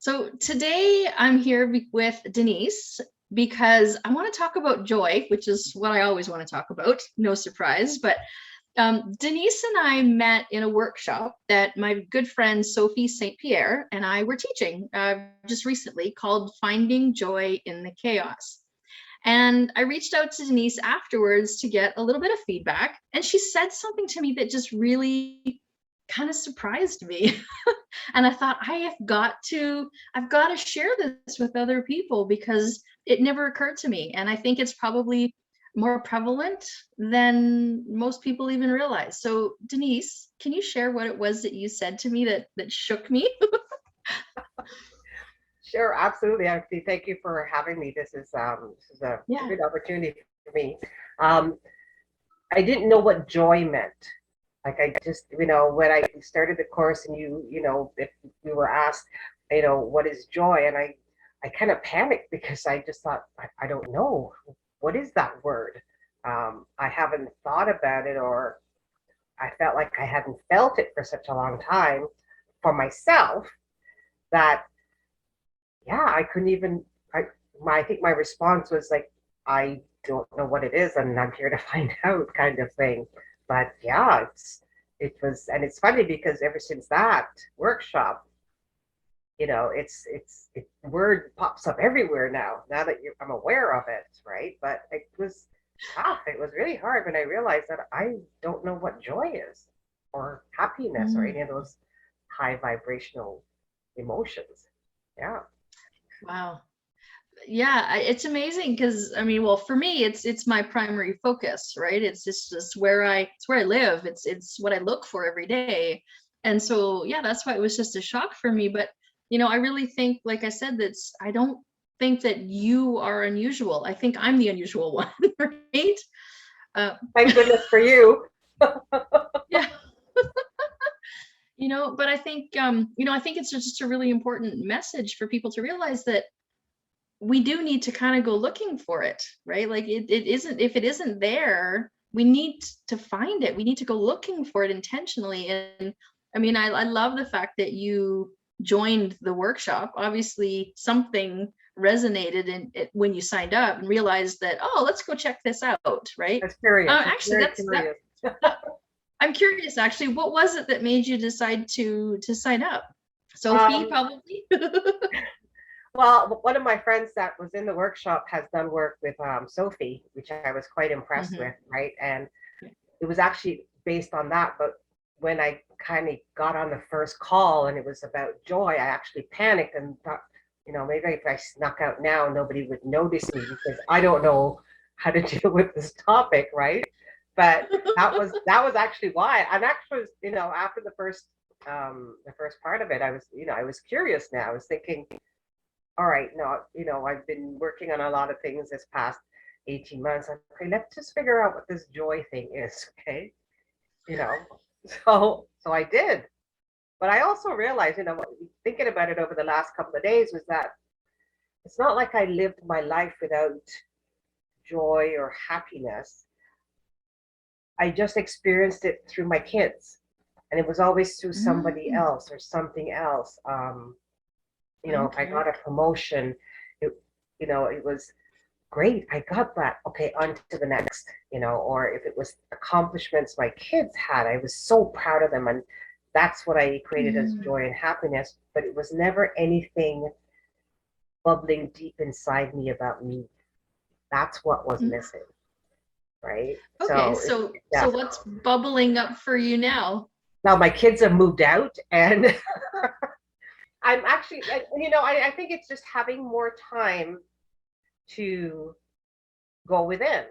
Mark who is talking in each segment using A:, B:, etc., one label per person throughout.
A: So today I'm here with Denise because I want to talk about joy, which is what I always want to talk about. No surprise. But Denise and I met in a workshop that my good friend Sophie St Pierre and I were teaching just recently called Finding Joy in the Chaos. And I reached out to Denise afterwards to get a little bit of feedback. And she said something to me that just really kind of surprised me. And I thought, I've got to share this with other people because it never occurred to me. And I think it's probably more prevalent than most people even realize. So Denise, can you share what it was that you said to me that shook me?
B: Sure, absolutely. Actually, thank you for having me. This is a
A: Yeah.
B: good opportunity for me. Um, I didn't know what joy meant. Like I just, when I started the course and if we were asked, what is joy? And I kind of panicked because I just thought, I don't know. What is that word? I haven't thought about it, or I felt like I hadn't felt it for such a long time for myself that yeah, I couldn't even. I think my response was like, I don't know what it is, and I'm here to find out, kind of thing. But yeah, and it's funny because ever since that workshop, word pops up everywhere now. Now that I'm aware of it, right? But it was tough. It was really hard when I realized that I don't know what joy is, or happiness, or
A: Mm,
B: any of those high vibrational emotions. Yeah.
A: wow. Yeah, it's amazing because I mean, well, for me, it's my primary focus, right? It's just where I live. It's what I look for every day, and so yeah, that's why it was just a shock for me. But I really think, like I said, I don't think that you are unusual. I think I'm the unusual one, right? Uh,
B: Thank goodness for you.
A: yeah, but I think I think it's just a really important message for people to realize that we do need to kind of go looking for it, right? Like it isn't, if it isn't there, we need to find it. We need to go looking for it intentionally. And I mean, I love the fact that you joined the workshop. Obviously, something resonated in it when you signed up and realized that, oh, let's go check this out, right?
B: That's curious. It's
A: Actually,
B: very
A: that's that.
B: curious.
A: that I'm curious, actually, what was it that made you decide to sign up? Sophie,
B: Um,
A: probably.
B: well, one of my friends that was in the workshop has done work with Sophie, which I was quite impressed
A: Hmm.
B: with, right? And it was actually based on that. But when I kind of got on the first call and it was about joy, I actually panicked and thought, maybe if I snuck out now, nobody would notice me because I don't know how to deal with this topic, right? But that was actually why. I'm actually, after the first part of it, I was curious now. I was thinking, all right, no, I've been working on a lot of things this past 18 months. Okay, let's just figure out what this joy thing is, okay? You know, so I did. But I also realized, thinking about it over the last couple of days, was that it's not like I lived my life without joy or happiness. I just experienced it through my kids. And it was always through somebody
A: Mm,
B: else or something else. If I
A: okay.
B: got a promotion, it, it was great. I got that. Okay, on to the next, or if it was accomplishments my kids had, I was so proud of them. And that's what I equated as
A: Mm,
B: joy and happiness. But it was never anything bubbling deep inside me about me. That's what was
A: mm.
B: missing, right?
A: Okay,
B: So,
A: so
B: yeah.
A: what's bubbling up for you now?
B: Now my kids have moved out, and I'm actually, I think it's just having more time to go within.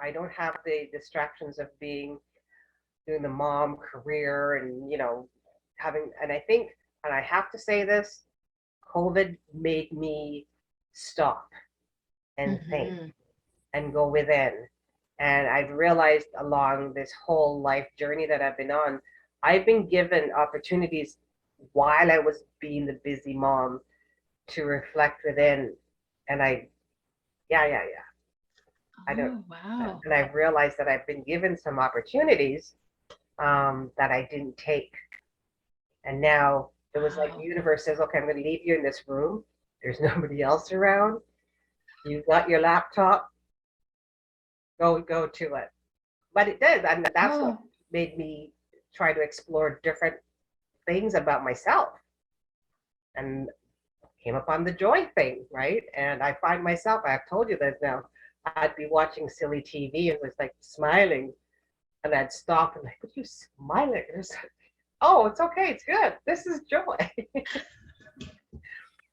B: I don't have the distractions of doing the mom career and having, and I think, and I have to say this, COVID made me stop and think
A: Hmm.
B: and go within. And I've realized along this whole life journey that I've been on, I've been given opportunities while I was being the busy mom to reflect within. And yeah. I don't,
A: Oh, wow.
B: and I've realized that I've been given some opportunities that I didn't take. And now It was like the
A: Wow.
B: universe says, okay, I'm going to leave you in this room. There's nobody else around. You got your laptop. Go to it. But it did, and that's what
A: Oh,
B: made me try to explore different things about myself, and came upon the joy thing, right? And I find myself, I've told you this now, I'd be watching silly TV and was like smiling, and I'd stop and like, what are you smiling? Oh, it's okay, it's good. This is joy.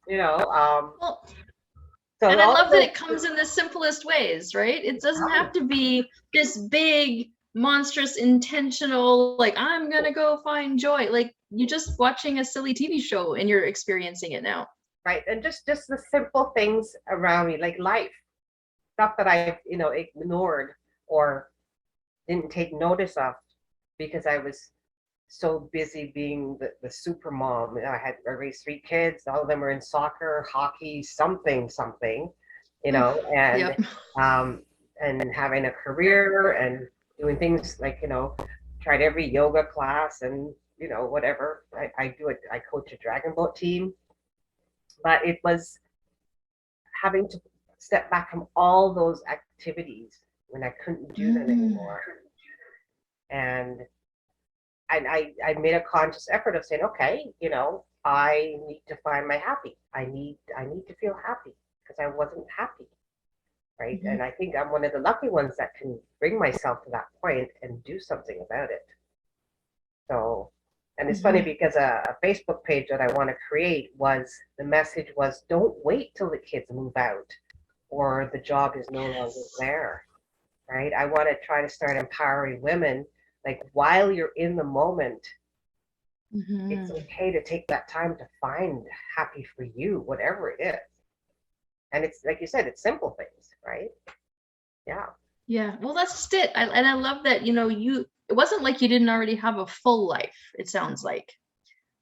B: you know, um,
A: well,
B: so
A: and I
B: all
A: love
B: of
A: that
B: those,
A: it comes in the simplest ways, right? It doesn't
B: right,
A: have to be this big, monstrous, intentional, like, I'm gonna go find joy. Like, you just watching a silly TV show and you're experiencing it now.
B: right, and just the simple things around me, like life, stuff that I, ignored or didn't take notice of because I was so busy being the super mom. I raised three kids. All of them were in soccer, hockey, something, and
A: Yep.
B: um, and having a career and doing things like tried every yoga class and whatever. I do it. I coach a dragon boat team, but it was having to step back from all those activities when I couldn't do them
A: Mm.
B: anymore. And I made a conscious effort of saying, okay, I need to find my happy. I need to feel happy because I wasn't happy, right?
A: Mhm.
B: And I think I'm one of the lucky ones that can bring myself to that point and do something about it. So, and it's funny
A: Mhm.
B: because a Facebook page that I want to create was the message was don't wait till the kids move out or the job is no longer
A: Yes.
B: there, right? I want to try to start empowering women like while you're in the moment, it's
A: Mhm.
B: okay to take that time to find happy for you, whatever it is. And it's like you said, it's simple things, right? Yeah.
A: Yeah. Well, that's just it. And I love that, it wasn't like you didn't already have a full life, it sounds like,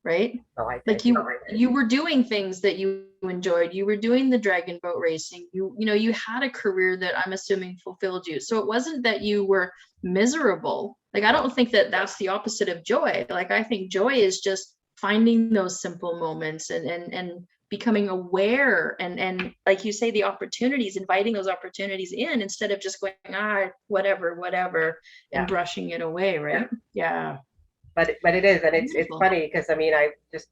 A: right?
B: No, I
A: Like
B: did.
A: you were doing things that you enjoyed. You were doing the dragon boat racing. You had a career that I'm assuming fulfilled you. So it wasn't that you were miserable. Like, I
B: No.
A: don't think that that's the opposite of joy. Like, I think joy is just finding those simple moments and becoming aware and like you say, the opportunities, inviting those opportunities in instead of just going, whatever, and
B: Yeah.
A: brushing it away, right? Yeah.
B: But it is, and it's
A: Beautiful.
B: funny because I mean, I just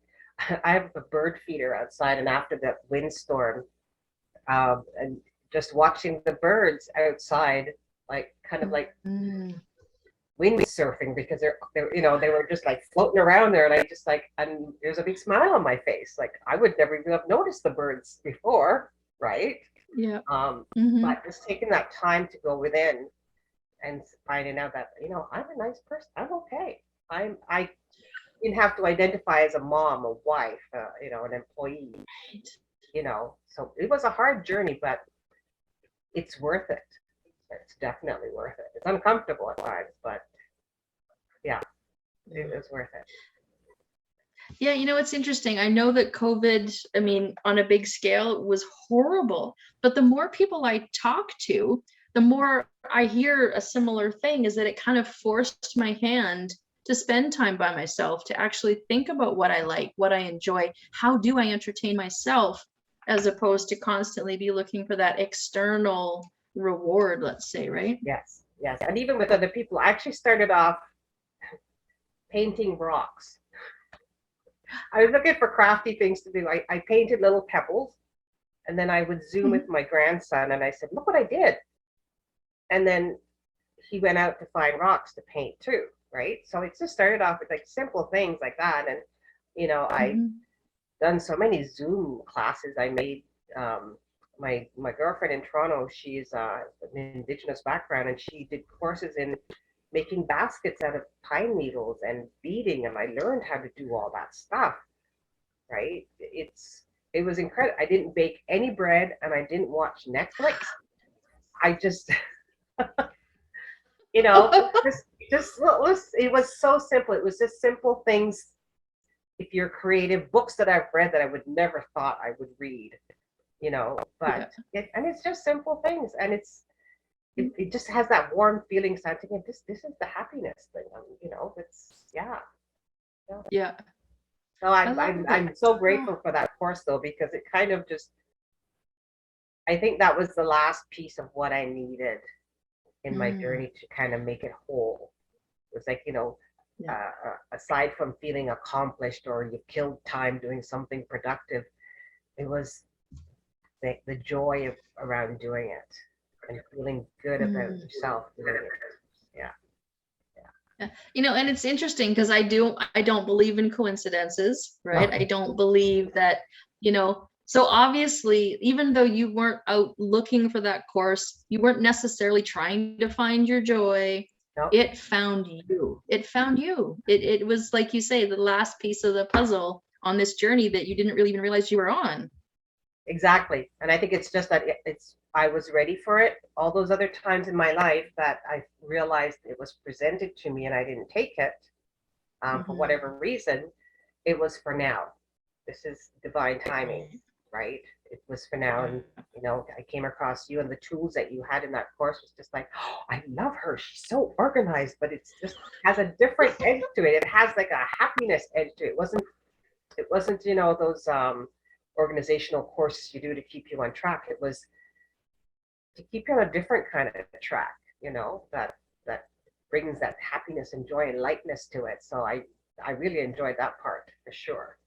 B: I have a bird feeder outside, and after that windstorm, and just watching the birds outside, like kind of like
A: Mm.
B: windsurfing because they were just like floating around there, and I just like, and there's a big smile on my face, like I would never even have noticed the birds before, right?
A: Yeah.
B: Um,
A: Hmm.
B: but just taking that time to go within and finding out that I'm a nice person, I'm okay. I didn't have to identify as a mom, a wife, an employee, So it was a hard journey, but it's worth it. It's definitely worth it. It's uncomfortable at times, but yeah, it was worth it.
A: Yeah, it's interesting. I know that COVID, I mean, on a big scale, was horrible. But the more people I talk to, the more I hear a similar thing is that it kind of forced my hand to spend time by myself, to actually think about what I like, what I enjoy, how do I entertain myself, as opposed to constantly be looking for that external reward, let's say, right?
B: Yes, yes. And even with other people, I actually started off painting rocks. I was looking for crafty things to do. I painted little pebbles, and then I would Zoom with
A: Mhm.
B: my grandson, and I said, "Look what I did." And then he went out to find rocks to paint too, right? So it just started off with like simple things like that. And, I
A: Mhm.
B: done so many Zoom classes. I made my girlfriend in Toronto. She's an Indigenous background, and she did courses in making baskets out of pine needles and beading, and I learned how to do all that stuff. Right? It was incredible. I didn't bake any bread, and I didn't watch Netflix. I just, you know, just it was so simple. It was just simple things. If you're creative, books that I've read that I would never thought I would read, but
A: Yeah.
B: and it's just simple things, and it just has that warm feeling. So I'm thinking, this is the happiness thing. It's yeah.
A: Yeah.
B: So
A: I
B: I'm
A: love
B: I'm
A: it.
B: I'm so
A: Oh,
B: grateful for that course though, because it kind of just, I think that was the last piece of what I needed in my
A: mm,
B: journey to kind of make it whole. It was like,
A: yeah.
B: aside from feeling accomplished or you killed time doing something productive, it was the joy around doing it and feeling good about
A: Mm.
B: yourself doing it. Yeah.
A: Yeah. And it's interesting because I don't believe in coincidences, right?
B: No,
A: I don't believe that, so obviously, even though you weren't out looking for that course, you weren't necessarily trying to find your joy.
B: no,
A: It found you. It found you. It was like you say, the last piece of the puzzle on this journey that you didn't really even realize you were on.
B: exactly. And I think it's just that I was ready for it. All those other times in my life that I realized it was presented to me and I didn't take it, for
A: Mhm.
B: whatever reason, it was for now. This is divine timing,
A: Right.
B: right? It was for now.
A: Yeah.
B: And, I came across you and the tools that you had in that course was just like, oh, I love her. She's so organized, but it's just has a different edge to it. It has like a happiness edge to it. It wasn't, those organizational courses you do to keep you on track. It was to keep you on a different kind of track, that brings that happiness and joy and lightness to it. So I really enjoyed that part for sure.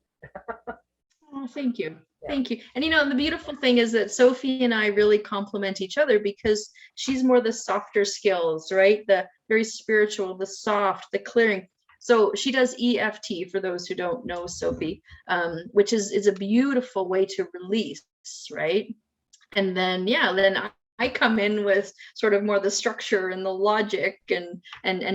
A: Oh, thank you.
B: Yeah.
A: Thank you. And the beautiful thing is that Sophie and I really complement each other because she's more the softer skills, right? The very spiritual, the soft, the clearing. So she does EFT for those who don't know Sophie, which is a beautiful way to release, right? And then then I come in with sort of more the structure and the logic and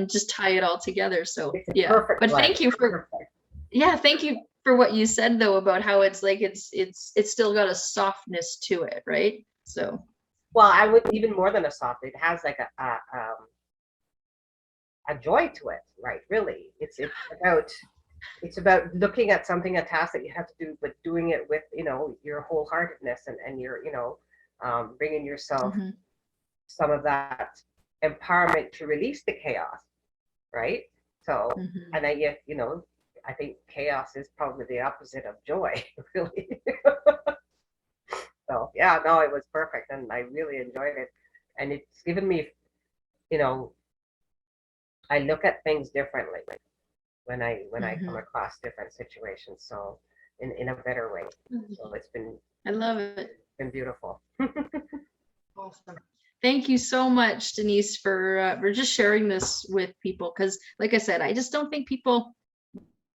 A: just tie it all together. So
B: It's a
A: yeah.
B: perfect
A: But
B: blend.
A: thank you for
B: Perfect.
A: thank you for what you said though about how it's like it's still got a softness to it, right? So
B: Well, I would even more than a soft. It has like a joy to it, right? Really, it's about looking at something, a task that you have to do, but doing it with your wholeheartedness and your bringing yourself
A: mhm,
B: some of that empowerment to release the chaos, right? So,
A: mhm.
B: and I yet, I think chaos is probably the opposite of joy, really. So, yeah, no, it was perfect, and I really enjoyed it, and it's given me, you know, I look at things differently when I come
A: Mhm.
B: across different situations, so in a better way. So it's been
A: I love it.
B: been beautiful.
A: Awesome. Thank you so much, Denise, for just sharing this with people. Because, like I said, I just don't think people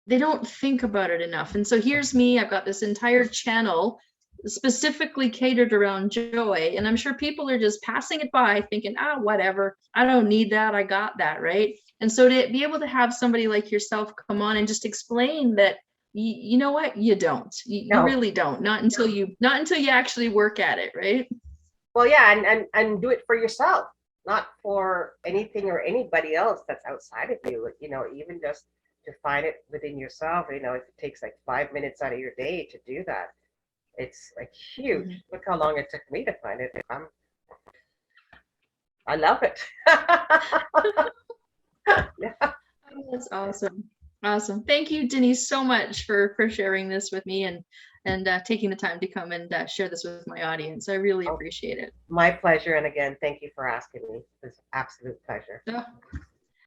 A: they don't think about it enough. And so here's me. I've got this entire channel specifically catered around joy, and I'm sure people are just passing it by, thinking, whatever. I don't need that. I got that, right? And so to be able to have somebody like yourself come on and just explain that you know what you don't you
B: No,
A: really don't not until you actually work at it, right?
B: well, yeah, and do it for yourself, not for anything or anybody else that's outside of you. Even just to find it within yourself. If it takes like 5 minutes out of your day to do that, it's like huge.
A: Mhm.
B: Look how long it took me to find it. I love it. Yeah.
A: Oh, that's awesome. Awesome. Thank you, Denise, so much for sharing this with me and taking the time to come and share this with my audience. I really
B: Oh,
A: appreciate it.
B: my pleasure. And again, thank you for asking me. It was an absolute pleasure.
A: Oh,